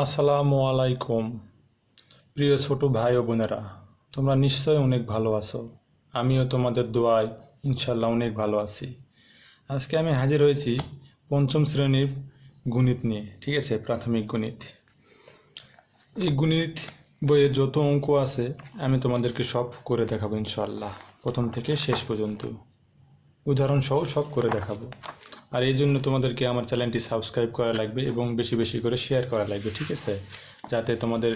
আসসালামু আলাইকুম। প্রিয় ছোট ভাই ও বোনেরা, তোমরা নিশ্চয়ই অনেক ভালো আছো। আমিও তোমাদের দোয়ায় ইনশাল্লাহ অনেক ভালো আছি। আজকে আমি হাজির হয়েছি পঞ্চম শ্রেণীর গণিত নিয়ে, ঠিক আছে, প্রাথমিক গণিত। এই গণিত বইয়ে যত অঙ্ক আছে আমি তোমাদেরকে সব করে দেখাবো ইনশাল্লাহ, প্রথম থেকে শেষ পর্যন্ত উদাহরণ সহ সব করে দেখাবো। আর এই জন্য তোমাদেরকে আমার চ্যানেলটি সাবস্ক্রাইব করা লাগবে এবং বেশি বেশি করে শেয়ার করা লাগবে, ঠিক আছে, যাতে তোমাদের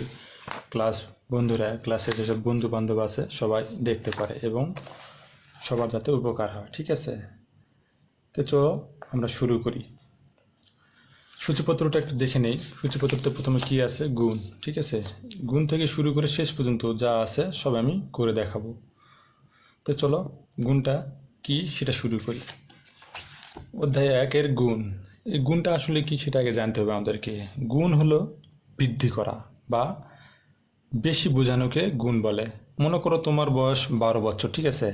ক্লাসে যেসব বন্ধু বান্ধব আছে সবাই দেখতে পারে এবং সবার যাতে উপকার হয়, ঠিক আছে। তো চলো আমরা শুরু করি। সূচিপত্রটা একটু দেখে নেই। সূচিপত্রতে প্রথমে কি আছে? গুণ, ঠিক আছে। গুণ থেকে শুরু করে শেষ পর্যন্ত যা আছে সব আমি করে দেখাবো। তো চলো গুণটা কি সেটা শুরু করি। অধ্যায় 1-এর গুণ। এই গুণটা আসলে কি সেটা আগে জানতে হবে আমাদেরকে। গুণ হলো বৃদ্ধি করা বা বেশি বোঝানোকে গুণ বলে। মনে করো তোমার বয়স 12 বছর, ঠিক আছে।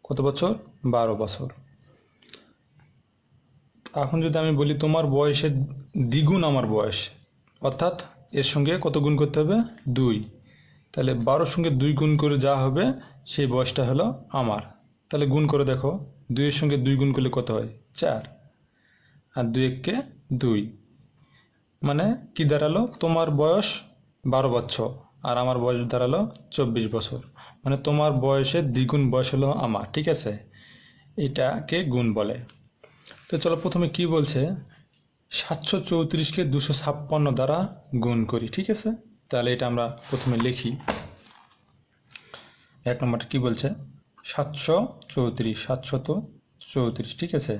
কত বছর? 12 বছর। এখন যদি আমি বলি তোমার বয়সের দ্বিগুণ আমার বয়স, অর্থাৎ এর সঙ্গে কত গুণ করতে হবে? 2। তাহলে 12-র সঙ্গে 2 গুণ করে যা হবে সেই বয়সটা হলো আমার। তাহলে গুণ করে দেখো, 2-এর সঙ্গে 2 গুণ করলে কত হয়? 4। আর 2 × 2, মানে কি দাঁড়ালো? তোমার বয়স 12 বছর আর আমার বয়স দাঁড়ালো 24 বছর। মানে তোমার বয়সের দ্বিগুণ বয়স হলো আমার, ঠিক আছে। এটাকে গুণ বলে। তো চলো প্রথমে কি বলছে, 734-কে 256 দ্বারা গুণ করি, ঠিক আছে। তাহলে এটা আমরা প্রথমে লিখি। 1 নম্বরটা কি বলছে? 734, 734, ঠিক আছে।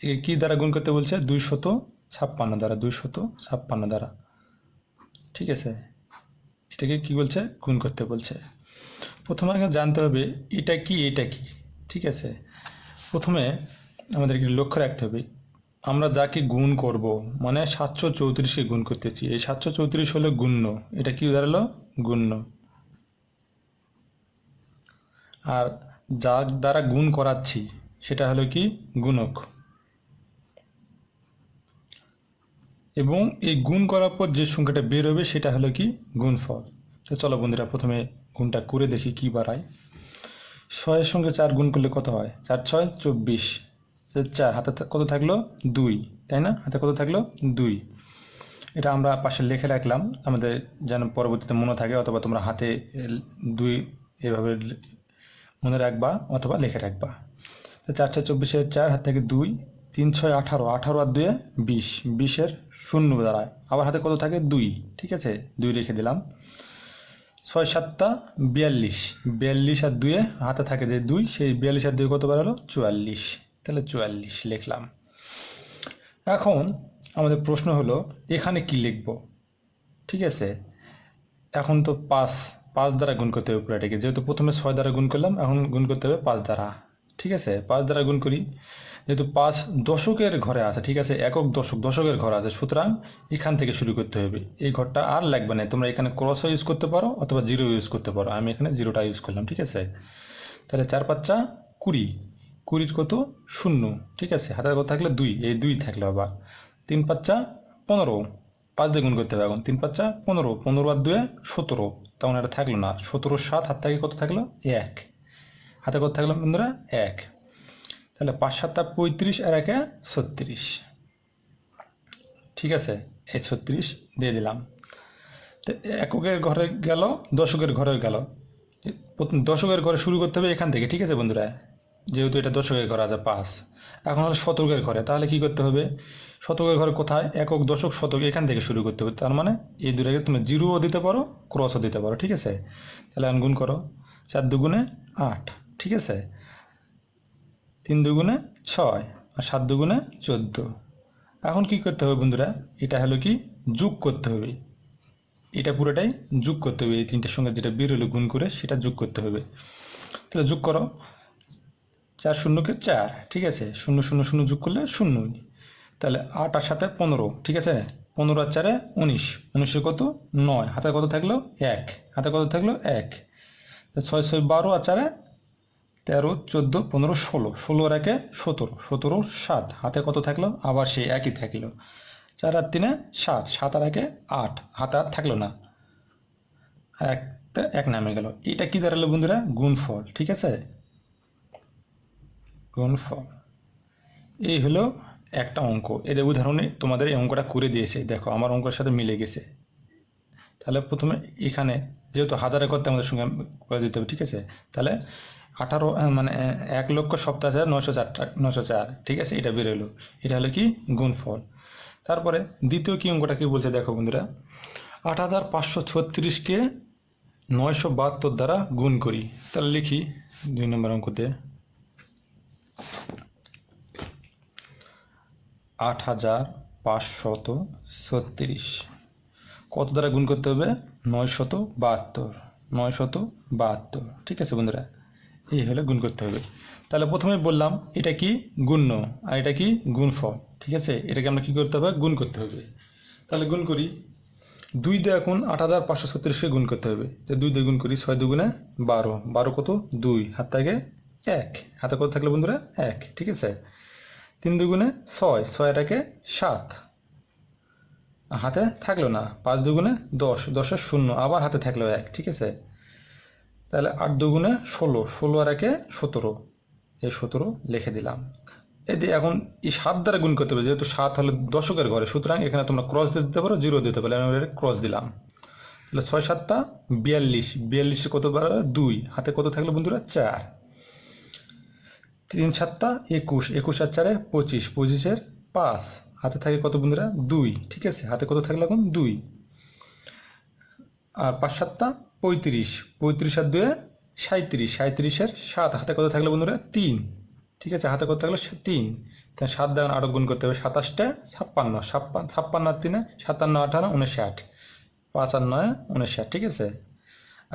একে কি দ্বারা গুণ করতে বলছে? 256 দ্বারা, 256 দ্বারা, ঠিক আছে। এটাকে কি বলছে? গুণ করতে বলছে। প্রথমে আগে জানতে হবে এটা কি, এটা কি, ঠিক আছে। প্রথমে আমাদেরকে লক্ষ্য রাখতে হবে আমরা যাকে গুণ করব, মানে 734-কে গুণ করতেছি, এই 734 হলো গুণ্য। এটা কি দাঁড়ালো? গুণ্য। আর যার দ্বারা গুণ করাচ্ছি সেটা হলো কি? গুণক। এবং এই গুণ করার পর যে সংখ্যাটা বের হবে সেটা হলো কি? গুণফল। তো চলো বন্ধুরা প্রথমে গুণটা করে দেখি কি বাড়ায়। 6-এর সঙ্গে 4 গুণ করলে কত হয়? 4 × 6 = 24। 4 হাতে কত থাকলো? 2, তাই না? হাতে কত থাকলো? 2। এটা আমরা পাশে লিখে রাখলাম আমাদের যেন পরবর্তীতে মনে থাকে, অথবা তোমরা হাতে 2 এভাবে মনে রাখবা অথবা লিখে রাখবা। তো 4 × 6 = 24, 4 হাত থেকে 2, 3 × 6 = 18, 18 আর 2 20, 20-এর শূন্য দাঁড়ায়। আবার হাতে কত থাকে? 2, ঠিক আছে, 2 রেখে দিলাম। 6 × 7 = 42, 42 আর 2 হাতে থাকে যে 2, সেই 42 আর 2 কত বাড়ালো? 44। তাহলে 44 লিখলাম। এখন আমাদের প্রশ্ন হলো এখানে কি লিখব, ঠিক আছে। এখন তো 5 দ্বারা গুণ করতে হবে পুরোটাকে, যেহেতু প্রথমে 6 দ্বারা গুণ করলাম, এখন গুণ করতে হবে 5 দ্বারা, ঠিক আছে। 5 দ্বারা গুণ করি, যেহেতু 5 দশকের ঘরে আছে, ঠিক আছে, একক দশক, দশকের ঘর আছে, সুতরাং এখান থেকে শুরু করতে হবে। এই ঘরটা আর লাগবে না, তোমরা এখানে ক্রসও ইউজ করতে পারো অথবা 0 ইউজ করতে পারো। আমি এখানে 0টা ইউজ করলাম, ঠিক আছে। তাহলে 4 × 5 = 20, 20-র কত? 0, ঠিক আছে। হাতের কত থাকলে? 2, এই 2 থাকলো আবার। 3 × 5 = 15, 5 দিয়ে গুণ করতে হবে এখন। 3 × 5 = 15, 15 আর 2 = 17, তখন এটা থাকলো না। 17 × 7 হাত থেকে কত থাকলো? 1, হাতে কত থাকলো বন্ধুরা? 1। তাহলে 5 × 7 = 35 আর 1 = 36, ঠিক আছে। এই 36 দিয়ে দিলাম। তো এককের ঘরে গেল, দশকের ঘরে গেল। প্রথম দশকের ঘরে শুরু করতে হবে এখান থেকে, ঠিক আছে বন্ধুরা, যেহেতু এটা দশকের ঘরে আছে 5। এখন হলো শতকের ঘরে, তাহলে কি করতে হবে? শতকের ঘরে কোথায়? একক, দশক, শতক, এখান থেকে শুরু করতে হবে। তার মানে এই দুটাকে তুমি 0ও দিতে পারো, ক্রসও দিতে পারো, ঠিক আছে। তাহলে আমি গুণ করো, 4 × 2 = 8, ঠিক আছে। 3 × 2 = 6 আর 7 × 2 = 14। এখন কি করতে হবে বন্ধুরা? এটা হলো কি? যোগ করতে হবে। এটা পুরোটাই যোগ করতে হবে, এই তিনটের সঙ্গে যেটা বের হলো গুণ করে সেটা যোগ করতে হবে। তাহলে যোগ করো, 4 শূন্যকে 4, ঠিক আছে, 0 0 0 যোগ করলে 0। তাহলে 8 আর 7 = 15, ঠিক আছে। 15 আর 4 = 19, 19 কত? 9, হাতে কত থাকলো? 1, হাতে কত থাকলো? 1। 6 6 12 আর 4 13 14 15 16, 16 আর 1 17, 17 7, হাতে কত থাকলো? আবার সেই একই থাকলো। 4 আর 3 7, 7 আর 1 8, হাতে আর থাকলো না, একটা 1 নামে গেল। এটা কি দাঁড়ালো বন্ধুরা? গুণফল। ঠিক আছে, গুণফল। এই হলো একটা অঙ্ক। এদের উদাহরণে তোমাদের এই অঙ্কটা করে দিয়েছে, দেখো আমার অঙ্কের সাথে মিলে গেছে। তাহলে প্রথমে এখানে যেহেতু হাজারে করতে আমাদের সঙ্গে করে দিতে হবে, ঠিক আছে। তাহলে 18 মানে 1,87,904, 904, ঠিক আছে, এটা বেরোলো। এটা হলো কি গুণফল। তারপরে দ্বিতীয় কি অঙ্কটা কি বলছে দেখো বন্ধুরা, 8,536কে 972 দ্বারা গুণ করি। তাহলে লিখি 2 নম্বর অঙ্কতে 8,536 কত দ্বারা গুণ করতে হবে? 972, 972, ঠিক আছে বন্ধুরা, এই হলে গুণ করতে হবে। তাহলে প্রথমে বললাম এটা কি গুণ্য আর এটা কি গুণফল, ঠিক আছে। এটাকে আমরা কি করতে হবে? গুণ করতে হবে। তাহলে গুণ করি, 2 দিয়ে এখন 8,536কে গুণ করতে হবে। তো 2 দিয়ে গুণ করি, 6 দুগুণে 12, 12 কত? 2, হাত থেকে 1, হাতে কত থাকলো বন্ধুরা? 1, ঠিক আছে। 3 দুগুণে 6, 6 আর 1 7, হাতে থাকলো না। 5 দুগুণে 10, 10 0, আবার হাতে থাকলো 1, ঠিক আছে। তাহলে 8 দুগুণে 16, 16 আর 1 17, এই 17 লিখে দিলাম। এই দিয়ে এখন এই 7 দ্বারা গুণ করতে হবে, যেহেতু 7 হলো দশকের ঘরে, সুতরাং এখানে তোমরা ক্রস দিতে পারো, 0 দিতে পারো, আমি ক্রস দিলাম। তাহলে 6 7 42, 42 কত বার? 2, হাতে কত থাকলো বন্ধুরা? 4, 3 7 21, 21 আর 4 25, 25 5, হাতে থাকে কত বন্ধুরা? 2, ঠিক আছে, হাতে কত থাকলো এখন? 2। আর 5 7 35, 35 আর 2 37, 37 7, হাতে কত থাকলো বন্ধুরা? 3, ঠিক আছে, হাতে কত থাকলো? 3। তাহলে 7 দ্বারা আরও গুণ করতে হবে, 27 56, 56 আর 3 57, 58 59, 5 আর 9 59, ঠিক আছে।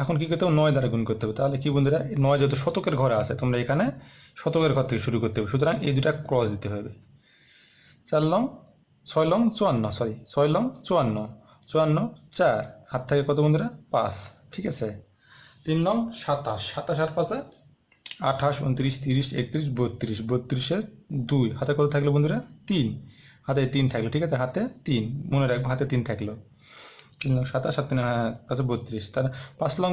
এখন কি করতে হবে? 9 দ্বারা গুণ করতে হবে। তাহলে কি বন্ধুরা? 9 যেহেতু শতকের ঘরে আছে, তোমরা এখানে শতকের ঘর থেকে শুরু করতে হবে, সুতরাং এই দুটা ক্রস দিতে হবে। 4 লং 6 লং 54, সরি 6 লং 54, 54 4, হাত থেকে কত বন্ধুরা? 5, ঠিক আছে। 3 লং 27, 27 আর 5 28, 29 30 31 32, 32 2, হাতে কত থাকলো বন্ধুরা? 3, হাতে 3 থাকলো, ঠিক আছে, হাতে 3, মনে রাখবো হাতে 3 থাকলো। 3 লং 27, 7 3 32, তাহলে 5 লং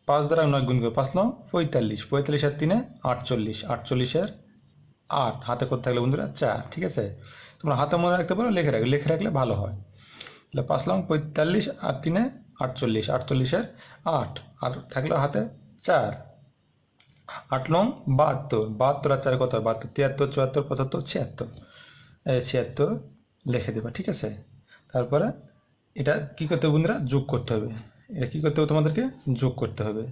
5 দ্বারা 9 গুণ করবে, 5 লং 45, 45 আর 3 48, 48 8, হাতে কত থাকলো বন্ধুরা? 4, ঠিক আছে। তোমরা হাতে মনে রাখতে পারো, লিখে রাখলে ভালো হয়। তাহলে 5 লং 45 আর 3 48, 48 8, আর থাকলো হাতে 4, 8 লং 72, 72 আর 4 কত হয়? 72, 73 74 75 76, এই 76 লিখে দেবা, ঠিক আছে। তারপরে এটা কি করতে হবে বন্ধুরা? যোগ করতে হবে। এটা কি করতে হবে? তোমাদেরকে যোগ করতে হবে।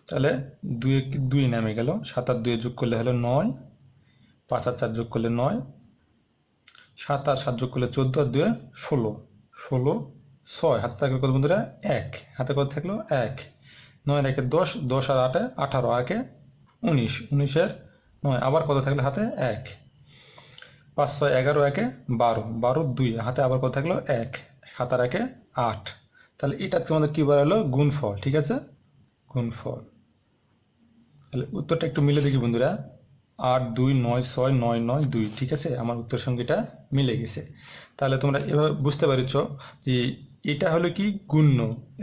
তাহলে 2 নামে গেল, 7 আর 2 যোগ করলে হলো 9, 5 আর 4 যোগ করলে 9, 7 আর 7 যোগ করলে 14 আর 2 16, 16 6, হাতে থাকলো কত বন্ধুরা? 1, হাতে কত থাকলো? 1, 9 আর 1 10, 10 আর 8 18, 1 19, 19 এর 9, আবার কত থাকলো হাতে? 1, 5 6 11, 1 12, 12 2, হাতে আবার কত থাকলো? 1, 7 আর 1 8। তাহলে এটা তোমাদের কি বেরোলো? গুণফল, ঠিক আছে, গুণফল। তাহলে উত্তরটা একটু মিলে দেখি বন্ধুরা, 8 2 9 6 9 9 2, ঠিক আছে, আমার উত্তর সঙ্গে এটা মিলে গেছে। তাহলে তোমরা এভাবে বুঝতে পারছো যে এটা হলো কি গুণ্য,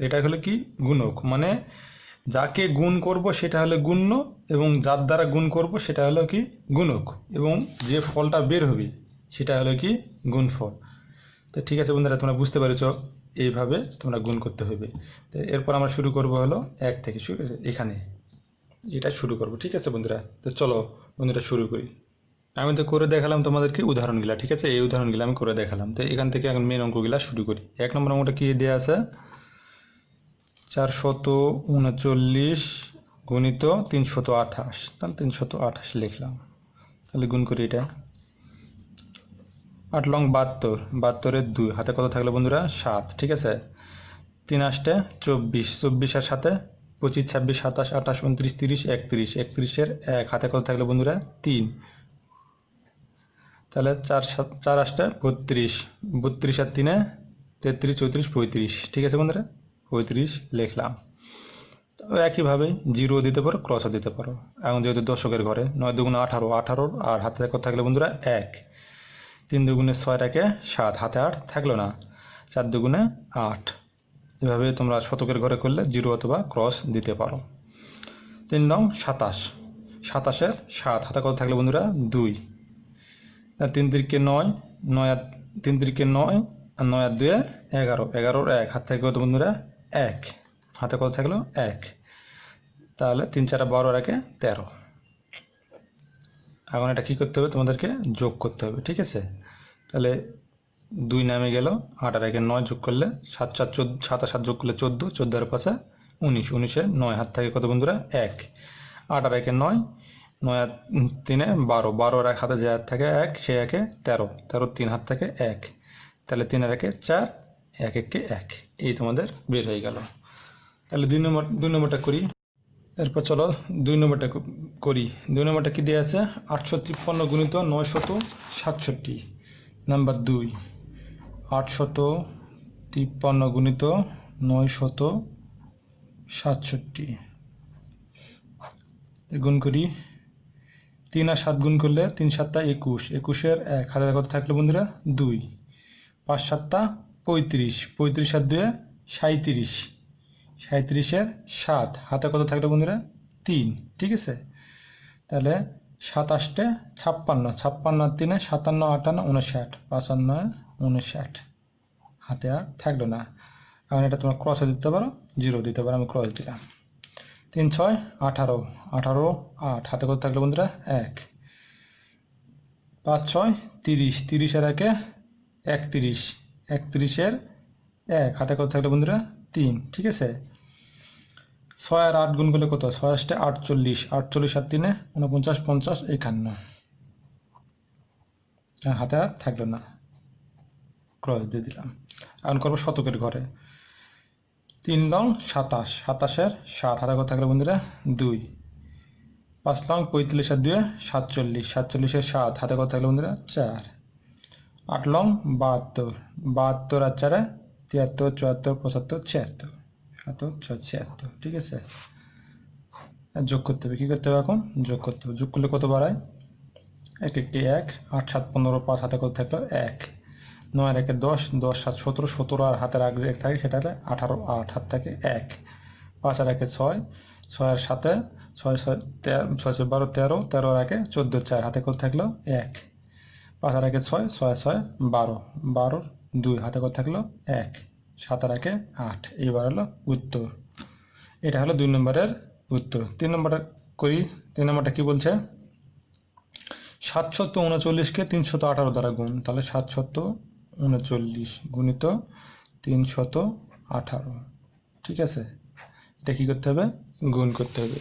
এটা হলো কি গুণক, মানে যাকে গুণ করব সেটা হলো গুণ্য, এবং যার দ্বারা গুণ করব সেটা হলো কি গুণক, এবং যে ফলটা বের হবে সেটা হলো কি গুণফল। তো ঠিক আছে বন্ধুরা, তোমরা বুঝতে পেরেছ, এইভাবে তোমরা গুণ করতে হবে। তো এরপর আমরা শুরু করব হলো 1 থেকে, এখানে এটা শুরু করব, ঠিক আছে বন্ধুরা। তো চলো বন্ধুরা শুরু করি। আমি তো করে দেখালাম তোমাদেরকে উদাহরণগুলা, ঠিক আছে, এই উদাহরণগুলো আমি করে দেখালাম। তো এখান থেকে এখন মেন অঙ্কগুলা শুরু করি। 1 নম্বর অঙ্কটা কি দেওয়া আছে? 439 গুণিত 328, তাহলে 328 লিখলাম। তাহলে গুণ করি এটা। 8 লং 72, 72 এর 2, হাতে কত থাকলো বন্ধুরা? 7, ঠিক আছে। 3 8 24, 24 আর 7 25 26 27 28 29 30 31, 31 এর 1, হাতে কত থাকলো বন্ধুরা? 3, তাহলে 4 8 32, 32 আর 3 33 34 35, ঠিক আছে বন্ধুরা, 35 লিখলাম। তো একইভাবে 0 দিতে পারো, ক্রসও দিতে পারো। এখন যেহেতু দশকের ঘরে, 9 2 18, 18, আর হাতে কত থাকলো বন্ধুরা? 1, 3 দুগুণে 6 রাখে 7, হাতে 8 থাকলো না। 4 দুগুণে 8। এভাবে তোমরা শতকের ঘরে করলে 0 অথবা ক্রস দিতে পারো। 3 নং 27, 27-এর 7, হাতে কত থাকলো বন্ধুরা? 2। 3 তিরিকে 9, 9 আর 3 তিরিকে 9 আর 9 আর 2 11, 11-র 1, হাত থেকে কত বন্ধুরা? 1, হাতে কত থাকলো? 1। তাহলে 3 4 12 আর 1 13। এখন এটা কী করতে হবে? তোমাদেরকে যোগ করতে হবে, ঠিক আছে? তাহলে 2 নামে গেল, 8 আর 1 9 যোগ করলে 7 4 14, 7 আর 7 যোগ করলে 14, 14 আর 5 19, 19-এ 9, হাত থেকে কত বন্ধুরা? 1। 8 আর 1 9, 9 আর 3 12, 12 আর 1 হাতে যে হাত থাকে 1, সে 1 13, 13 3 হাত থেকে 1। তাহলে 3 আর 1 4, 1 1 1, এই তোমাদের বের হয়ে গেল। তাহলে 2 নম্বরটা করি। এরপর চলো 2 নম্বরটা করি। 2 নম্বরটা কী দেওয়া আছে? 853 গুণিত 967, নাম্বার 2। 853 গুণিত 967 গুণ করি। 3 আর 7 গুণ করলে 3 7 21, 21-এর 1, হাতে কত থাকলো বন্ধুরা? 2। 5 7 35, 35 আর 2 37, 37-এর 7, হাতে কত থাকলো বন্ধুরা? 3, ঠিক আছে? তাহলে 7 8 56, 56 আর 3 57 58 59, 5 আর 9 59, হাতে আর থাকলো না। এখন এটা তোমরা ক্রসে দিতে পারো, 0 দিতে পারো, আমি ক্রস দিলাম। 3 6 18, 18 8, হাতে কত থাকলো বন্ধুরা? 1। 5 6 30, 30 আর 1 31, 31-এর 1, হাতে কত থাকলো বন্ধুরা? 3, ঠিক আছে? 6 আর 8 গুণ করলে কত? 6 8 48, 48 আর 3 49, 50 51, আর হাতে আর থাকলো না, ক্রস দিয়ে দিলাম। এখন করবো শতকের ঘরে। 3 নং 27, 27-এর 7, হাতে কত থাকলো বন্ধুরা? 2। 5 নং 45 আর 2 47, 47-এর 7, হাতে কত থাকলো বন্ধুরা? 4। 8 নং 72, 72 আর 4 73, 74 75 76, 76, ঠিক আছে? যোগ করতে হবে, কী করতে হবে এখন? যোগ করতে হবে। যোগ করলে কত বাড়ায়? 1 1 1, 8 7 15, 5, হাতে কত থাকলো? 1। 9 আর 1 10, 10 7 17, 17 আর হাতের আগে 1 থাকে, সেটা হলে 18, 8 হাত থাকে 1। 5 আর 1 6, 6 আর 7 6 6 13, 6 6 12 13, 13 আর 1 14, 4, হাতে কত থাকলো? 1। 5 আর 1 6, 6 6 12, 12 2, হাতে কত থাকলো? 1। 7 আর 1 8, এইবার হলো উত্তর। এটা হলো 2 নম্বরের উত্তর। 3 নম্বরটা করি। 3 নম্বরটা কী বলছে? 739-কে 318 দ্বারা গুণ। তাহলে 739 গুণিত 318, ঠিক আছে? এটা কী করতে হবে? গুণ করতে হবে।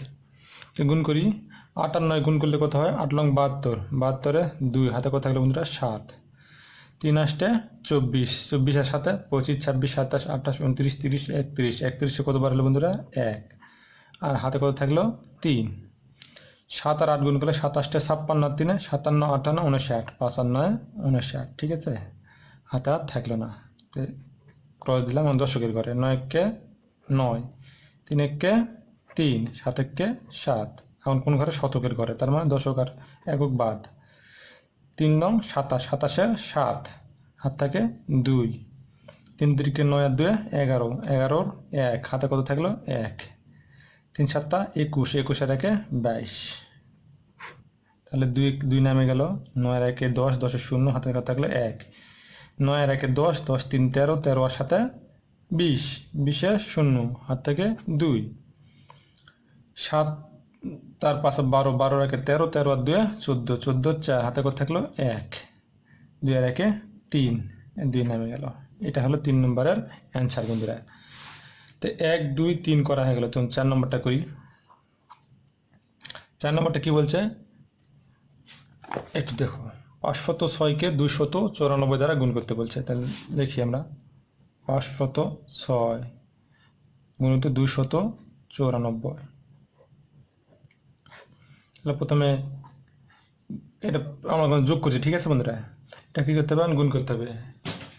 গুণ করি। 8 আর 9 গুণ করলে কত হয়? 8 লং 72, 72-এ 2, হাতে কত থাকলো বন্ধুরা? 7। 3 8 24, 24 আর 7 25, 26 27 28 29 30 31, 31-এ কতবার হলো বন্ধুরা? 1, আর হাতে কত থাকলো? 3। 7 আর 8 গুণ করলে 7 8 56 আর 3 57 58 59, 5 আর 9 59, ঠিক আছে? হাতে আর থাকলো না, তো ক্রস দিলাম দশকের ঘরে। 9 1 9, 3 1 3, 7 1 7। এখন কোন ঘরে? শতকের ঘরে, তার মানে দশক আর একক বাদ। 3 নং 27, 27-এর 7, হাত থাকে 2। 3 3 9 আর 2 11, 11-র 1, হাতে কত থাকলো? 1। 3 7 21, 21 আর 1 22, তাহলে 2 নামে গেল। 9 আর 1 10, 10-এর 0, হাতে কত থাকলো? 1। 9 আর 1 10, 10 3 13, 13 আর 7 20, 20-এর 0, হাত থেকে 2। 7 তার 5 12, 12 আর 1 13, 13 আর 2 14, 14 4, হাতে কত থাকলো? 1। 2 আর 1 3, 2 নামে গেল। এটা হলো 3 নম্বরের অ্যান্সার বন্ধুরা। তো 1 2 3 করা হয়ে গেল। তো 4 নম্বরটা করি। 4 নম্বরটা কি বলছে একটু দেখো। 506-কে 294 দ্বারা গুণ করতে বলছে। তাহলে দেখি আমরা। 506 গুণিত 294। তাহলে প্রথমে এটা আমরা যোগ করছি, ঠিক আছে বন্ধুরা? এটা কী করতে হবে? গুণ করতে হবে।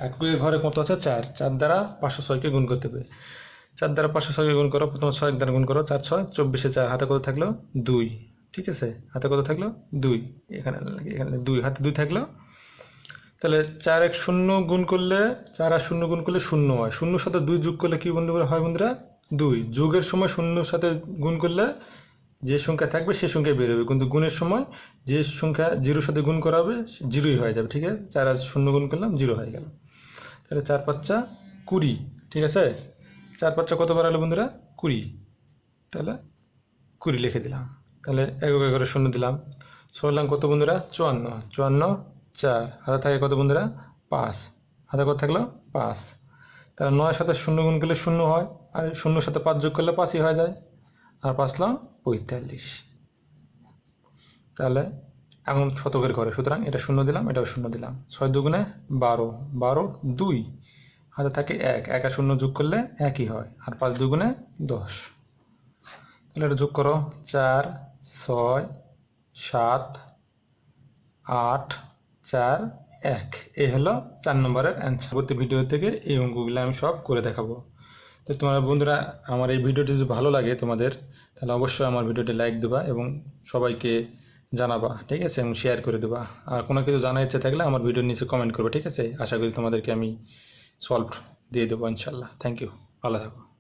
একের ঘরে কত আছে? 4, 4 দ্বারা 506-কে গুণ করতে হবে। 4 দ্বারা 506-কে গুণ করো, প্রথমে 6 দ্বারা গুণ করো। 4 6 24-এ 4, হাতে কত থাকলো? 2, ঠিক আছে? হাতে কত থাকলো? 2। এখানে 2, হাতে 2 থাকলো। তাহলে 4 আর 0 গুণ করলে 4 আর 0 গুণ করলে 0 হয়, 0-র সাথে 2 যোগ করলে কি বন্ধুরা হয় বন্ধুরা? 2। যোগের সময় 0-র সাথে গুণ করলে যে সংখ্যা থাকবে সে সংখ্যা বের হবে, কিন্তু গুণের সময় যে সংখ্যা 0-র সাথে গুণ করা হবে 0ই হয়ে যাবে। ঠিক আছে, 4 আর 0 গুণ করলাম 0 হয়ে গেল। তাহলে 4×5 20। ঠিক আছে, 4×5 কতবার হলো বন্ধুরা? 20। তাহলে 20 লিখে দিলাম। তাহলে 1 করে 0 দিলাম। সরলাম কত বন্ধুরা? 54। 54 4 হাতে থাকে কত বন্ধুরা? 5। হাতে কত থাকলো? 5। তাহলে 9-এর সাথে 0 গুণ করলে 0 হয়, আর 0-র সাথে 5 যোগ করলে 5ই হয়ে যায়। আর 5 45। তাহলে এখন শতকের ঘরে, সুতরাং এটা 0 দিলাম, এটাও 0 দিলাম। 6 দুগুণে 12, 12 2। হাতে থাকে 1, 1 আর 0 যোগ করলে 1ই হয়, আর 5 দুগুণে 10। তাহলে এটা যোগ করো, 4 6 7 8 4 1। এই হলো 4 নম্বরের অ্যান্সার। পরবর্তী ভিডিও থেকে এই অঙ্কগুলো আমি সব করে দেখাবো। তো তোমরা বন্ধুরা, আমার এই ভিডিওটি যদি ভালো লাগে তোমাদের, তাহলে অবশ্যই আমার ভিডিওটি লাইক দেবা এবং সবাইকে জানাবা। ঠিক আছে, এবং শেয়ার করে দেবা। আর কোনো কিছু জানার ইচ্ছে থাকলে আমার ভিডিওর নিচে কমেন্ট করবে। ঠিক আছে, আশা করি তোমাদেরকে আমি সলভ দিয়ে দেবো ইনশাল্লাহ। থ্যাংক ইউ, ভালো থাকো।